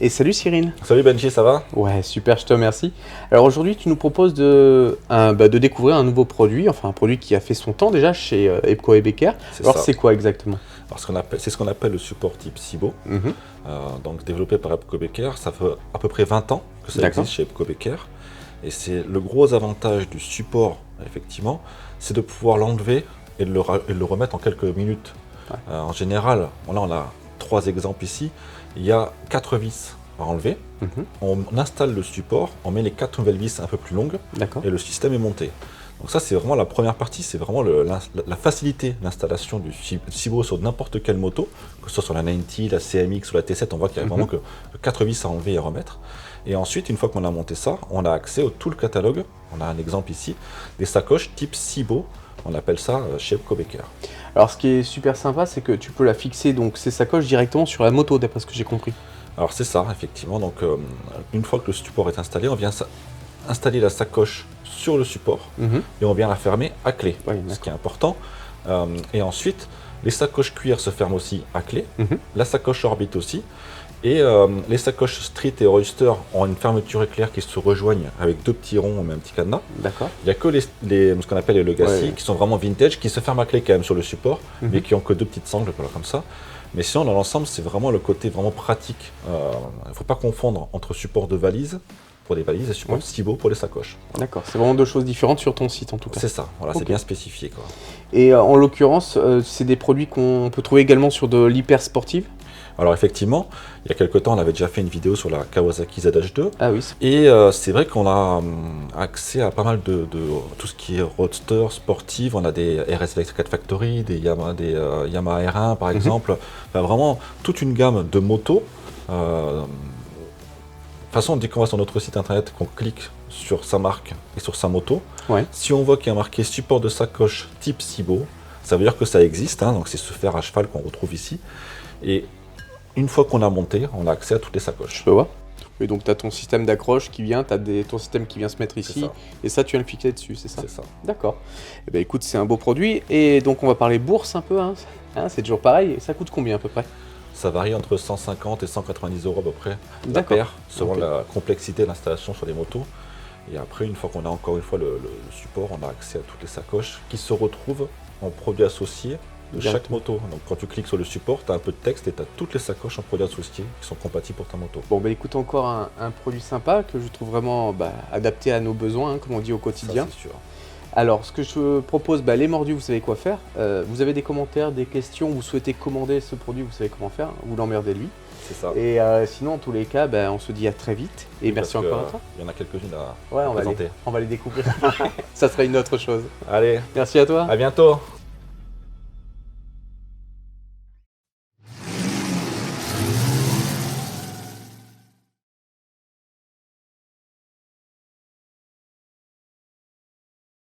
Et salut Cyril. Salut Benji, ça va? Ouais, super, je te remercie. Alors aujourd'hui, tu nous proposes de découvrir un nouveau produit, enfin un produit qui a fait son temps déjà chez Ebco et Becker. C'est Alors ça. c'est quoi exactement? Alors, c'est ce qu'on appelle le support type SIBO, Mhm. donc développé par Ebco Becker. Ça fait à peu près 20 ans que ça D'accord. existe chez Ebco Becker. Et c'est le gros avantage du support, effectivement, c'est de pouvoir l'enlever et de le remettre en quelques minutes. Ouais. En général, là on a 3 exemples ici. Il y a 4 vis à enlever. Mhm. On installe le support, on met les 4 nouvelles vis un peu plus longues D'accord. et le système est monté. Donc ça c'est vraiment la première partie, c'est vraiment la facilité d'installation du SIBO sur n'importe quelle moto, que ce soit sur la 90, la CMX ou la T7, on voit qu'il y a vraiment que 4 vis à enlever et à remettre. Et ensuite, une fois qu'on a monté ça, on a accès au tout le catalogue. On a un exemple ici, des sacoches type SIBO, on appelle ça chez Ebco Becker. Alors ce qui est super sympa, c'est que tu peux la fixer, donc ces sacoches directement sur la moto, d'après ce que j'ai compris. Alors c'est ça, effectivement. Donc une fois que le support est installé, on vient installer la sacoche sur le support Mhm. et on vient la fermer à clé, Ouais, ce d'accord. qui est important. Et ensuite, les sacoches cuir se ferment aussi à clé, Mhm. la sacoche orbite aussi. Et les sacoches Street et Oyster ont une fermeture éclair qui se rejoignent avec 2 petits ronds mais un petit cadenas. D'accord. Il n'y a que ce qu'on appelle les Legacy Ouais. qui sont vraiment vintage, qui se ferment à clé quand même sur le support, Mhm. mais qui ont que 2 petites sangles voilà, comme ça. Mais sinon, dans l'ensemble, c'est vraiment le côté vraiment pratique. Il ne faut pas confondre entre support de valise pour les valises et support Ouais. SIBO pour les sacoches. D'accord, c'est vraiment deux choses différentes sur ton site en tout cas. C'est ça, voilà, Ok. c'est bien spécifié, quoi. Et en l'occurrence, c'est des produits qu'on peut trouver également sur de l'hyper sportive. Alors effectivement, il y a quelques temps, on avait déjà fait une vidéo sur la Kawasaki ZH2. Ah oui. Et c'est vrai qu'on a accès à pas mal de tout ce qui est roadster, sportive. On a des RS 4 Factory, des Yamaha R1 par exemple. Enfin, vraiment toute une gamme de motos. De toute façon, dès qu'on va sur notre site internet, qu'on clique sur sa marque et sur sa moto, Ouais. si on voit qu'il y a marqué support de sacoche type SIBO, ça veut dire que ça existe. Hein, donc c'est ce fer à cheval qu'on retrouve ici. Et une fois qu'on a monté, on a accès à toutes les sacoches. Je peux voir. Et donc tu as ton système d'accroche qui vient, tu as ton système qui vient se mettre ici, ça. et ça tu viens le fixer dessus, c'est ça? C'est ça. D'accord. Eh ben écoute, c'est un beau produit, et donc on va parler bourse un peu, hein. C'est toujours pareil, et ça coûte combien à peu près? Ça varie entre 150 et 190 euros à peu près, la D'accord. paire, selon Ok. la complexité de l'installation sur les motos. Et après, une fois qu'on a encore une fois le support, on a accès à toutes les sacoches qui se retrouvent en produits associés de chaque Directement. moto. Donc quand tu cliques sur le support, tu as un peu de texte et tu as toutes les sacoches en produits associés qui sont compatibles pour ta moto. Bon bah écoute, encore un produit sympa que je trouve vraiment adapté à nos besoins, hein, comme on dit au Ça, quotidien. c'est sûr. Alors ce que je propose, les mordus, vous savez quoi faire. Vous avez des commentaires, des questions, vous souhaitez commander ce produit, vous savez comment faire, vous l'emmerdez lui. C'est ça. Et sinon, en tous les cas, on se dit à très vite, et merci Parce que, encore à toi. Il y en a quelques-unes à Ouais, on va présenter. les découvrir. Ça serait une autre chose. Allez, Merci à toi. à bientôt.